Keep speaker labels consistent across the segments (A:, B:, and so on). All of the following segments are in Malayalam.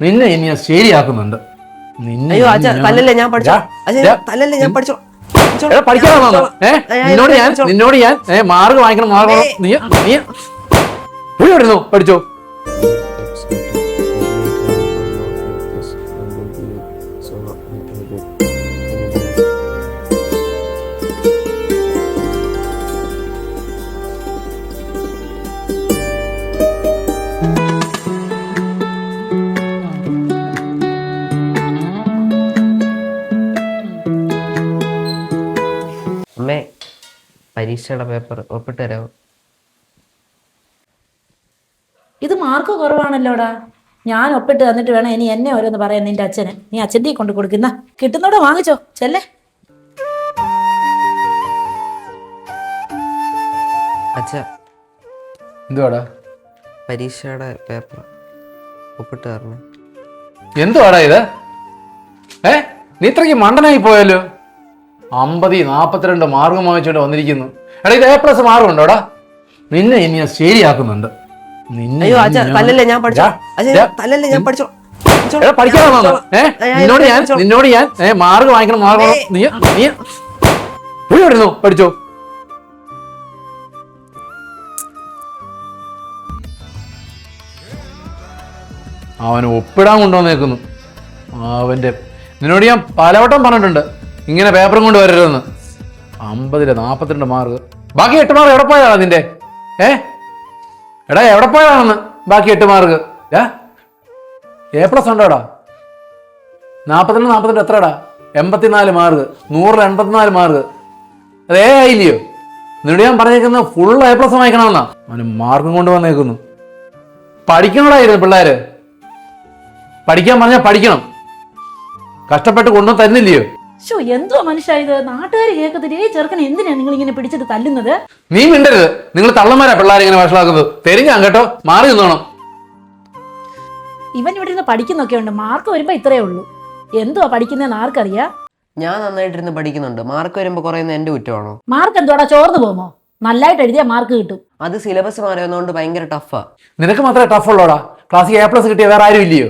A: നിന്നെ ഇനി ഞാൻ ശരിയാക്കുന്നുണ്ട്. നിന്നെ
B: അയ്യോ അച്ഛാ തല്ലല്ലേ, ഞാൻ പഠിച്ചോ. അച്ഛാ തല്ലല്ലേ, ഞാൻ പഠിച്ചോ.
A: പഠിക്കാനാണോ? നിന്നോട് ഞാൻ മാർക്ക് വാങ്ങിക്കണം, മാർക്ക് നീ നീ വരുന്നു പഠിച്ചോ.
B: അമ്മേ, പരീക്ഷയുടെ പേപ്പർ ഒപ്പിട്ട് തരാമോ?
C: ഇത് മാർക്ക് കുറവാണല്ലോടാ. ഞാൻ ഒപ്പിട്ട് തന്നിട്ട് വേണം ഇനി എന്നെ ഓരോന്ന് പറയാൻ നിന്റെ അച്ഛന്. നീ അച്ഛൻ്റെ കൊണ്ട് കൊടുക്കുന്ന കിട്ടുന്നോടെ വാങ്ങിച്ചോ ചെല്ലേ.
B: അച്ഛാ
A: എന്തുവാടാ?
B: പരീക്ഷയുടെ പേപ്പർ ഒപ്പിട്ട് തരണം.
A: എന്തുവാടാ ഇത്? നീ ഇത്രയ്ക്ക് മണ്ടനായി പോയല്ലോ. 50-42 മാർക്ക് വാങ്ങിച്ചോണ്ട് വന്നിരിക്കുന്നു. എടാ ഇത് A+ മാർക്കുണ്ടോടാ? നിന്നെ ഇനി ഞാൻ ശരിയാക്കുന്നുണ്ട്.
B: അയ്യോ അച്ഛാ തല്ലല്ലേ, ഞാൻ പഠിച്ചോ. അച്ഛാ തല്ലല്ലേ, ഞാൻ പഠിച്ചോ.
A: പഠിക്കാനാണോ? നിന്നോട് ഞാൻ മാർക്ക് വാങ്ങിക്കണം, മാർക്ക് നീ നീ വരുന്നു പഠിച്ചോ. അവന് ഒപ്പിടാൻ കൊണ്ടുവന്നേക്കുന്നു. അവന്റെ നിന്നോട് ഞാൻ പലവട്ടം പറഞ്ഞിട്ടുണ്ട് ഇങ്ങനെ പേപ്പറും കൊണ്ട് വരരുതെന്ന്. 50-42 മാർക്ക്. ബാക്കി 8 മാർക്ക് എവിടെ പോയതാണ് നിന്റെ? എടാ എവിടെ പോയതാണെന്ന് ബാക്കി 8 മാർക്ക്? A+ ഉണ്ടോടാ? 42 എത്രടാ? 84 മാർക്ക്. 100-84 മാർക്ക്. അത് ആയില്ലയോ? നിന്നോട് ഞാൻ പറഞ്ഞേക്കുന്നത് ഫുൾ A+ വാങ്ങിക്കണമെന്നാ. അവന് മാർക്കും കൊണ്ട് വന്നേക്കുന്നു. പഠിക്കണോടായിരുന്നു പിള്ളേര്. പഠിക്കാൻ പറഞ്ഞാൽ പഠിക്കണം. കഷ്ടപ്പെട്ട് കൊണ്ടു തരുന്നില്ലയോ?
C: എന്തോ മനുഷ്യ ഇത്, നാട്ടുകാർ കേൾക്കത്തില്ല. ഈ ചെറുക്കനെ എന്തിനാ നിങ്ങൾ ഇങ്ങനെ പിടിച്ചിട്ട് തല്ലുന്നത്?
A: നീ മിണ്ടരുത്. നിങ്ങൾ തള്ളന്മാരാ പിള്ളേരെ ഇങ്ങനെ വഷളാക്കുന്നത്. തെരിഞ്ഞാ കേട്ടോ, മാറി നിന്നോണം.
C: ഇവൻ ഇവിടെ ഇരുന്ന് പഠിക്കുന്നൊക്കെ ഉണ്ട്, മാർക്ക് വരുമ്പോ ഇത്രയേ ഉള്ളൂ. എന്തുവാ പഠിക്കുന്നതെന്ന് ആർക്കറിയാ?
B: ഞാൻ നന്നായിട്ടിരുന്ന് പഠിക്കുന്നുണ്ട്. മാർക്ക് വരുമ്പോ കുറയുന്ന എന്റെ കുറ്റമാണോ?
C: മാർക്ക് എന്തോടാ ചോർന്നു പോമോ? നന്നായിട്ട് എഴുതിയാ മാർക്ക് കിട്ടും.
B: അത് സിലബസ് മാറിയതുകൊണ്ട് ഭയങ്കര ടഫാ.
A: നിനക്ക് മാത്രമേ ടഫ് ഉള്ളോടാ. ക്ലാസ്സിൽ A+ കിട്ടിയ വേറെ ആരും ഇല്ലയോ?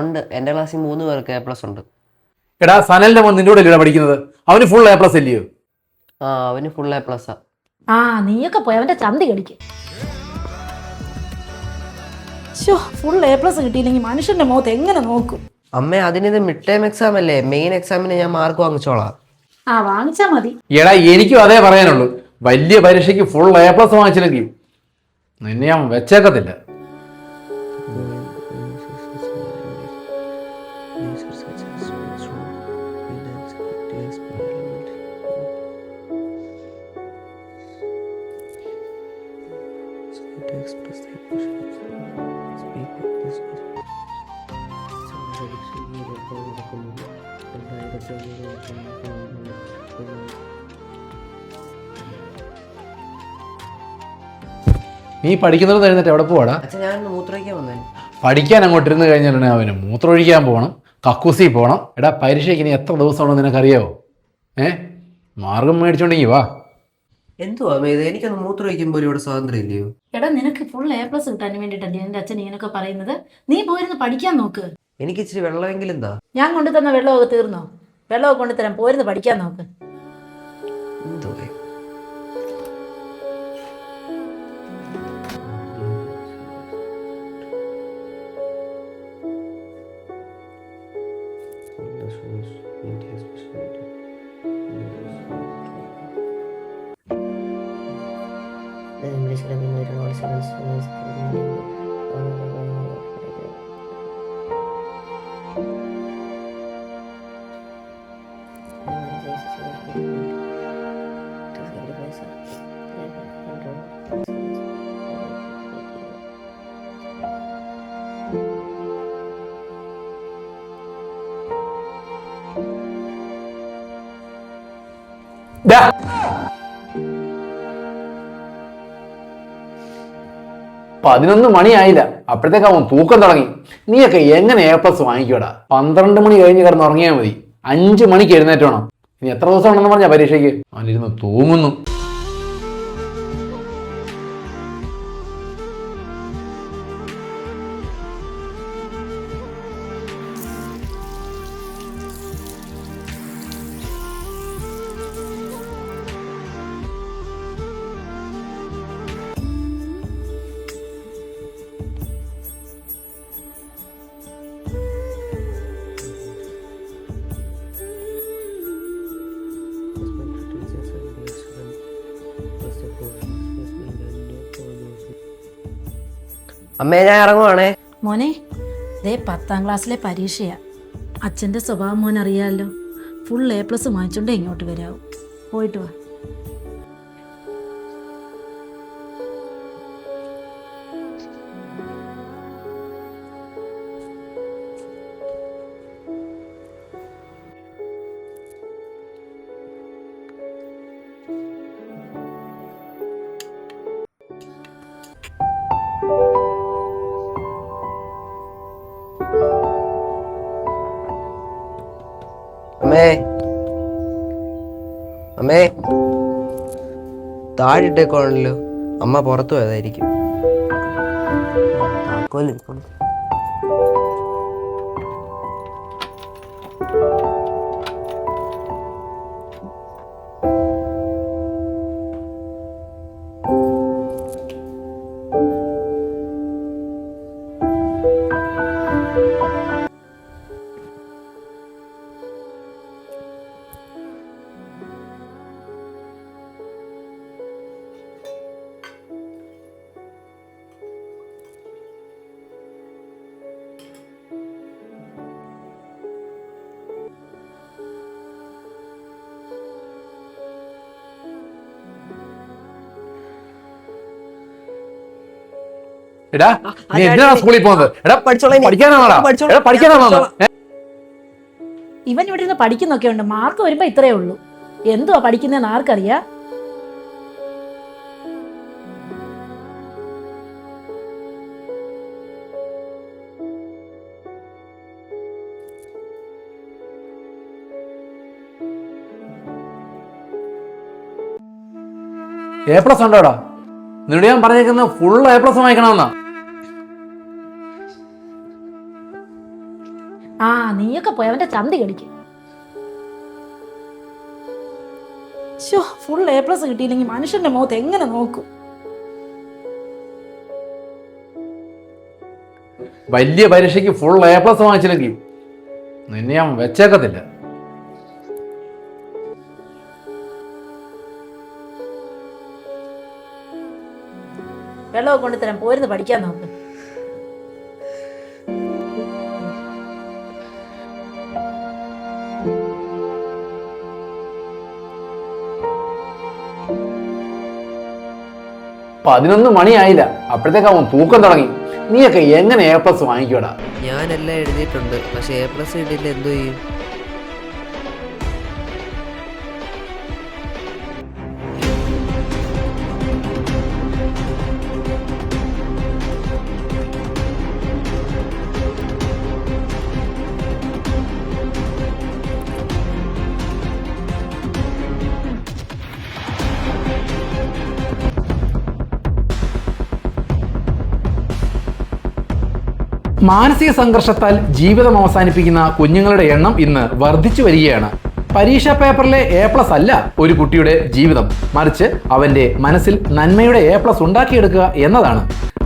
B: ഉണ്ട്, എന്റെ ക്ലാസ്സിൽ 3 പേർക്ക് A+ ഉണ്ട്.
A: എടാ സനലിന്റെ മോൻ നിന്റെ കൂടെ അല്ലേ പഠിക്കുന്നത്? അവന് ഫുൾ A+ ഇല്ലയോ?
B: അവന് ഫുൾ A+.
C: നീയൊക്കെ പോയി അവന്റെ ചന്തി കടിക്ക്. ഫുൾ A+ കിട്ടിയില്ലെങ്കിൽ മനുഷ്യന്റെ മുഖത്ത് എങ്ങനെ നോക്കും?
B: അമ്മേ, അതിനിത് മിഡ് ടൈം എക്സാം അല്ലേ. മെയിൻ എക്സാമിന് ഞാൻ മാർക്ക് വാങ്ങിച്ചോളാം.
C: വാങ്ങിച്ചാ മതി.
A: എടാ എനിക്കും അതേ പറയാനുള്ളൂ. വലിയ പരീക്ഷയ്ക്ക് ഫുൾ A+ വാങ്ങിച്ചില്ലെങ്കിൽ നിന്നെ ഞാൻ വെച്ചേക്കത്തില്ല. നീ പഠിക്കുന്നത് കഴിഞ്ഞിട്ട് എവിടെ പോവാടാ?
B: ഞാൻ മൂത്രമൊഴിക്കാൻ വന്നേ.
A: പഠിക്കാൻ അങ്ങോട്ട് ഇരുന്ന് കഴിഞ്ഞാൽ അവന് മൂത്രമൊഴിക്കാൻ പോകണം, കക്കൂസി പോകണം. എടാ പരീക്ഷയ്ക്ക് ഇനി എത്ര ദിവസമാണോ നിനക്കറിയാവോ? മാർഗം മേടിച്ചോണ്ടെങ്കി വാ.
B: എന്തുവാ ഇത്? എനിക്കൊന്ന് മൂത്രമൊഴിക്കുമ്പോൾ ഇവിടെ സ്വാതന്ത്ര്യം ഇല്ലയോ?
C: എടാ നിനക്ക് ഫുൾ A+ കിട്ടാൻ വേണ്ടിട്ടല്ലേ എന്റെ അച്ഛൻ ഇങ്ങനൊക്കെ പറയുന്നത്. നീ പോയിരുന്ന് പഠിക്കാൻ നോക്ക്.
B: എനിക്ക് ഇച്ചിരി വെള്ളമെങ്കിലും എന്താ?
C: ഞാൻ കൊണ്ടുതന്ന വെള്ളമൊക്കെ തീർന്നോ? വെള്ളമൊക്കെ കൊണ്ടുതരാൻ, പോയിരുന്ന് പഠിക്കാൻ നോക്ക്.
B: എന്തോ
A: Da. 11 മണിയായില്ല, അപ്പോഴത്തേക്ക് അവൻ തൂക്കം തുടങ്ങി. നീയൊക്കെ എങ്ങനെ A+ വാങ്ങിക്കൂടാ? 12 മണി കഴിഞ്ഞ് കിടന്ന് ഉറങ്ങിയാൽ മതി. 5 മണിക്ക് എഴുന്നേറ്റ് വേണം. ഇനി എത്ര ദിവസം ഉണ്ടെന്ന് പറഞ്ഞാ പരീക്ഷയ്ക്ക്? അവനിരുന്ന് തൂങ്ങുന്നു.
B: അമ്മേ ഞാൻ ഇറങ്ങുവാണേ.
C: മോനെ ദേ 10ാം ക്ലാസ്സിലെ പരീക്ഷയാ. അച്ഛൻ്റെ സ്വഭാവം മോൻ അറിയാമല്ലോ. ഫുൾ A+ വാങ്ങിച്ചോണ്ടേ ഇങ്ങോട്ട് വരാവും. പോയിട്ട് വാ.
B: അമ്മേ അമ്മേ താഴിട്ടേക്കോണല്ലോ. അമ്മ പുറത്തു പോയതായിരിക്കും.
A: എടാ നീ എന്തിനാണ് സ്കൂളിൽ പോകുന്നത്? എടാ പഠിക്കാനാണോ?
C: ഇവൻ ഇവിടെ നിന്ന് പഠിക്കുന്നൊക്കെ ഉണ്ട്. മാർക്ക് വരുമ്പോ ഇത്രയേ ഉള്ളൂ. എന്തുവാ പഠിക്കുന്നതെന്ന് ആർക്കറിയാ?
A: A+ ഉണ്ടോടാ? നിന്നോട് ഞാൻ പറഞ്ഞേക്കുന്നത് ഫുൾ A+ വാങ്ങിക്കണമെന്നാ.
C: ആ നീയൊക്കെ പോയി അവന്റെ ചന്തി കടിക്കും. ഫുൾ A+ കിട്ടിയില്ലെങ്കിൽ മനുഷ്യന്റെ മുഖത്ത് എങ്ങനെ നോക്കും?
A: വലിയ പരീക്ഷയ്ക്ക് ഫുൾ A+ വാങ്ങിച്ചില്ലെങ്കിൽ നിന്നെ ഞാൻ വെച്ചേക്കത്തില്ല.
C: വെള്ളമൊക്കെ കൊണ്ടുതരാൻ പോരുന്ന് പഠിക്കാൻ നോക്ക്.
A: പതിനൊന്ന് മണിയായില്ല, അപ്പോഴത്തേക്ക് അവൻ തൂക്കം തുടങ്ങി. നീയൊക്കെ എങ്ങനെ A+ വാങ്ങിക്കൂടാ?
B: ഞാനെല്ലാം എഴുതിയിട്ടുണ്ട്, പക്ഷെ A+ കിട്ടിയില്ല. എന്തോ ചെയ്യും?
A: മാനസിക സംഘർഷത്താൽ ജീവിതം അവസാനിപ്പിക്കുന്ന കുഞ്ഞുങ്ങളുടെ എണ്ണം ഇന്ന് വർദ്ധിച്ചു വരികയാണ്. പരീക്ഷാ പേപ്പറിലെ A+ അല്ല ഒരു കുട്ടിയുടെ ജീവിതം, മറിച്ച് അവന്റെ മനസ്സിൽ നന്മയുടെ A+ ഉണ്ടാക്കിയെടുക്കുക എന്നതാണ്.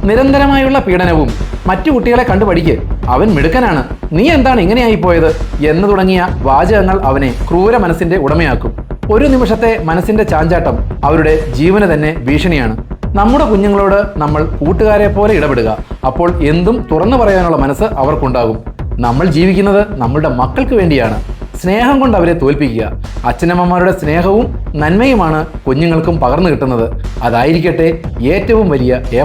A: നിരന്തരമായുള്ള പീഡനവും മറ്റു കുട്ടികളെ കണ്ടു പഠിക്ക്, അവൻ മിടുക്കനാണ്, നീ എന്താണ് ഇങ്ങനെയായി പോയത് എന്ന് തുടങ്ങിയ വാചകങ്ങൾ അവനെ ക്രൂര മനസ്സിന്റെ ഉടമയാക്കും. ഒരു നിമിഷത്തെ മനസ്സിന്റെ ചാഞ്ചാട്ടം അവരുടെ ജീവന് തന്നെ ഭീഷണിയാണ്. നമ്മുടെ കുഞ്ഞുങ്ങളോട് നമ്മൾ കൂട്ടുകാരെ പോലെ ഇടപെടുക. അപ്പോൾ എന്തും തുറന്നു പറയാനുള്ള മനസ്സ് അവർക്കുണ്ടാകും. നമ്മൾ ജീവിക്കുന്നത് നമ്മളുടെ മക്കൾക്ക് വേണ്ടിയാണ്. സ്നേഹം കൊണ്ട് അവരെ തോൽപ്പിക്കുക. അച്ഛനമ്മമാരുടെ സ്നേഹവും നന്മയുമാണ് കുഞ്ഞുങ്ങൾക്കും പകർന്നു കിട്ടുന്നത്. അതായിരിക്കട്ടെ ഏറ്റവും വലിയ A+.